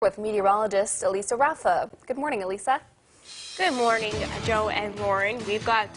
With meteorologist Elisa Rafa. Good morning, Elisa. Good morning, Joe and Lauren. We've got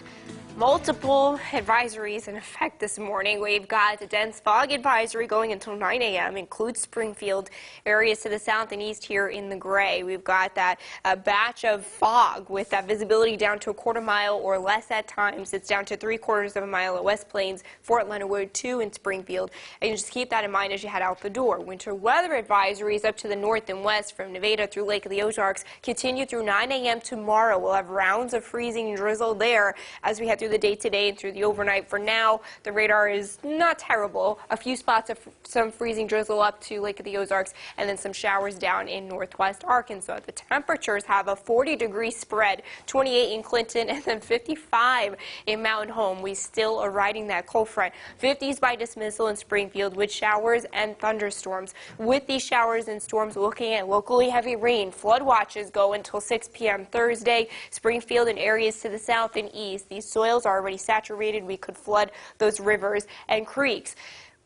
multiple advisories in effect this morning. We've got a dense fog advisory going until 9 a.m. includes Springfield, areas to the south and east here in the gray. We've got that batch of fog with that visibility down to a quarter mile or less at times. It's down to 3/4 of a mile at West Plains, Fort Leonard Wood, 2 in Springfield. And you just keep that in mind as you head out the door. Winter weather advisories up to the north and west from Nevada through Lake of the Ozarks continue through 9 a.m. tomorrow. We'll have rounds of freezing drizzle there as we head through the day today and through the overnight. For now, the radar is not terrible. A few spots of some freezing drizzle up to Lake of the Ozarks and then some showers down in northwest Arkansas. The temperatures have a 40-degree spread, 28 in Clinton and then 55 in Mountain Home. We still are riding that cold front. 50s by dismissal in Springfield with showers and thunderstorms. With these showers and storms, looking at locally heavy rain. Flood watches go until 6 p.m. Thursday. Springfield and areas to the south and east. These soils are already saturated. We could flood those rivers and creeks.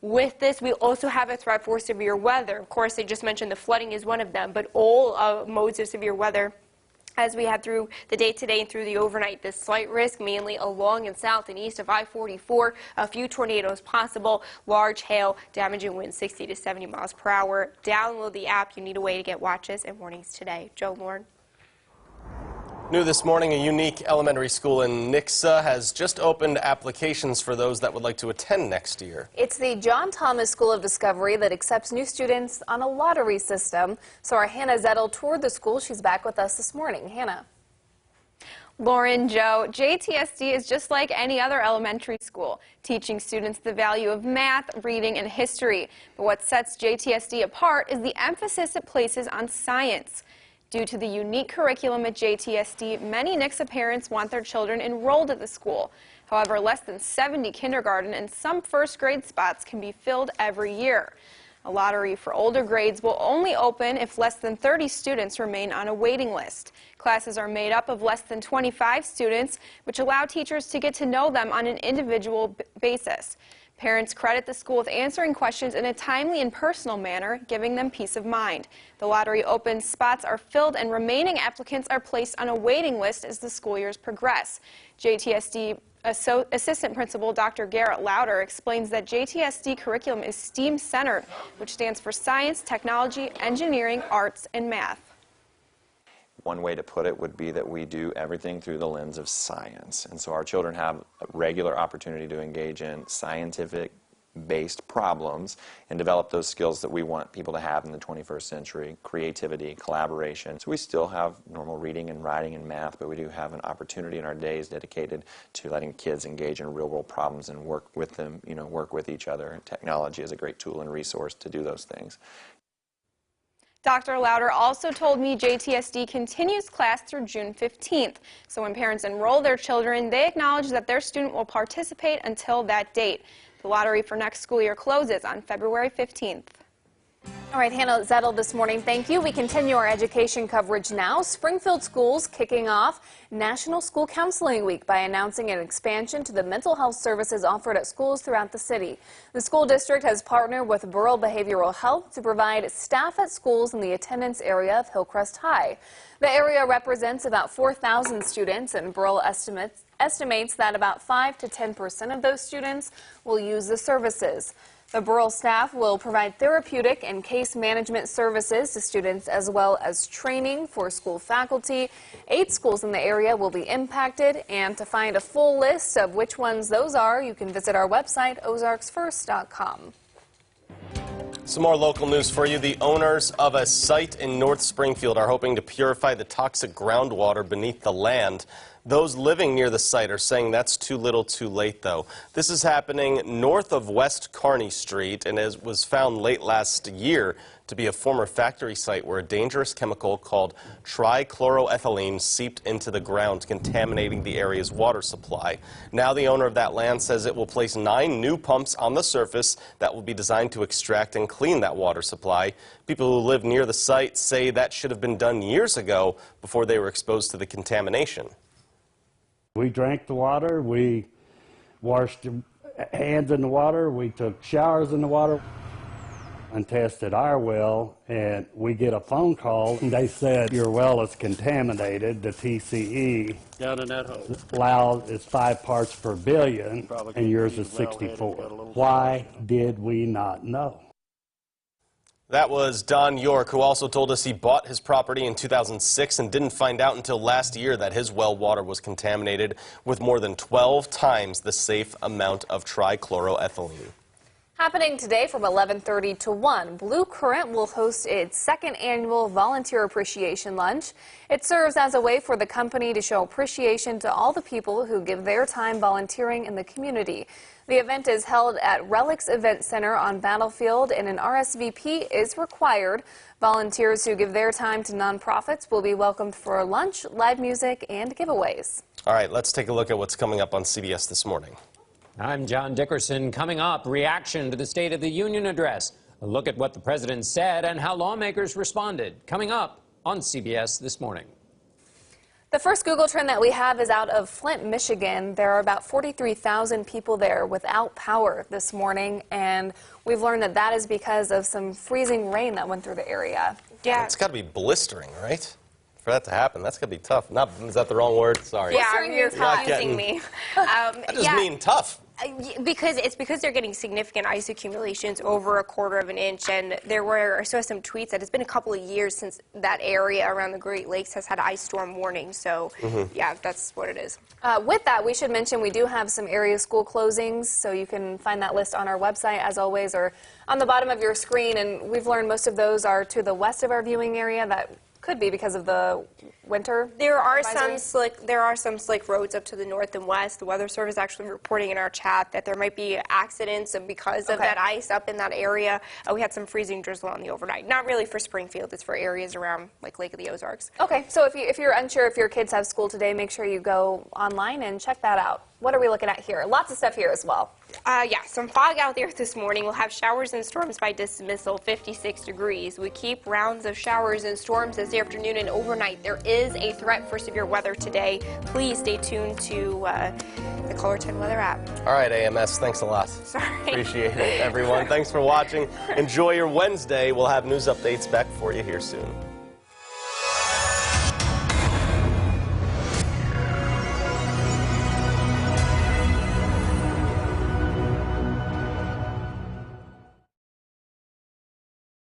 With this, we also have a threat for severe weather. Of course, I just mentioned the flooding is one of them, but all modes of severe weather as we head through the day today and through the overnight. This slight risk mainly along and south and east of I-44. A few tornadoes possible. Large hail, damaging winds 60 to 70 miles per hour. Download the app. You need a way to get watches and warnings today. Joe, Lauren. New this morning, a unique elementary school in Nixa has just opened applications for those that would like to attend next year. It's the John Thomas School of Discovery that accepts new students on a lottery system. So our Hannah Zettel toured the school. She's back with us this morning. Hannah. Lauren, Joe, JTSD is just like any other elementary school, teaching students the value of math, reading, and history. But what sets JTSD apart is the emphasis it places on science. Due to the unique curriculum at JTSD, many Nixa parents want their children enrolled at the school. However, less than 70 kindergarten and some first grade spots can be filled every year. A lottery for older grades will only open if less than 30 students remain on a waiting list. Classes are made up of less than 25 students, which allow teachers to get to know them on an individual basis. Parents credit the school with answering questions in a timely and personal manner, giving them peace of mind. The lottery opens, spots are filled, and remaining applicants are placed on a waiting list as the school years progress. JTSD Assistant Principal Dr. Garrett Lauder explains that JTSD curriculum is STEAM-centered, which stands for Science, Technology, Engineering, Arts, and Math. One way to put it would be that we do everything through the lens of science. And so our children have a regular opportunity to engage in scientific-based problems and develop those skills that we want people to have in the 21st century: creativity, collaboration. So we still have normal reading and writing and math, but we do have an opportunity in our days dedicated to letting kids engage in real-world problems and work with them, work with each other. And technology is a great tool and resource to do those things. Dr. Lauder also told me JTSD continues class through June 15th. So when parents enroll their children, they acknowledge that their student will participate until that date. The lottery for next school year closes on February 15th. All right, Hannah Zettel this morning. Thank you. We continue our education coverage now. Springfield schools kicking off National School Counseling Week by announcing an expansion to the mental health services offered at schools throughout the city. The school district has partnered with Burrell Behavioral Health to provide staff at schools in the attendance area of Hillcrest High. The area represents about 4,000 students, and Burrell estimates that about 5 to 10% of those students will use the services. The Burrell staff will provide therapeutic and case management services to students as well as training for school faculty. 8 schools in the area will be impacted, and to find a full list of which ones those are, you can visit our website, ozarksfirst.com. Some more local news for you. The owners of a site in North Springfield are hoping to purify the toxic groundwater beneath the land. Those living near the site are saying that's too little too late, though. This is happening north of West Kearney Street, and it was found late last year to be a former factory site where a dangerous chemical called trichloroethylene seeped into the ground, contaminating the area's water supply. Now the owner of that land says it will place 9 new pumps on the surface that will be designed to extract and clean that water supply. People who live near the site say that should have been done years ago before they were exposed to the contamination. We drank the water, we washed hands in the water, we took showers in the water. and tested our well, and we get a phone call, and they said, your well is contaminated. The TCE Down in that hole. allowed is 5 parts per billion, Probably and yours could've is used well-headed, 64. got a little Why did we not know? That was Don York, who also told us he bought his property in 2006 and didn't find out until last year that his well water was contaminated with more than 12 times the safe amount of trichloroethylene. Happening today from 11:30 to 1, Blue Current will host its second annual Volunteer Appreciation Lunch. It serves as a way for the company to show appreciation to all the people who give their time volunteering in the community. The event is held at Relics Event Center on Battlefield, and an RSVP is required. Volunteers who give their time to nonprofits will be welcomed for lunch, live music, and giveaways. All right, let's take a look at what's coming up on CBS this morning. I'm John Dickerson. Coming up, reaction to the State of the Union address. A look at what the president said and how lawmakers responded. Coming up on CBS This Morning. The first Google trend that we have is out of Flint, Michigan. There are about 43,000 people there without power this morning, and we've learned that that is because of some freezing rain that went through the area. Yeah. It's got to be blistering, right? For that to happen, that's going to be tough. Is that the wrong word? Sorry. Yeah, Blistering you're means hot. confusing me. I just mean tough. Because they're getting significant ice accumulations over 1/4 of an inch, and I saw some tweets that it's been a couple of years since that area around the Great Lakes has had ice storm warnings. So, yeah, that's what it is. With that, we should mention we do have some area school closings, so you can find that list on our website, as always, or on the bottom of your screen. And we've learned most of those are to the west of our viewing area. That could be because of the winter. There are advisory. some slick roads up to the north and west. The Weather Service actually reporting in our chat that there might be accidents because of that ice up in that area. We had some freezing drizzle on the overnight. Not really for Springfield. It's for areas around like Lake of the Ozarks. Okay, so if you're unsure if your kids have school today, make sure you go online and check that out. What are we looking at here? Lots of stuff here as well. Yeah, some fog out there this morning. We'll have showers and storms by dismissal, 56 degrees. We keep rounds of showers and storms this afternoon and overnight. There is a threat for severe weather today. Please stay tuned to the Caller 10 weather app. All right, AMS, thanks a lot. Sorry. Appreciate it, everyone. Thanks for watching. Enjoy your Wednesday. We'll have news updates back for you here soon.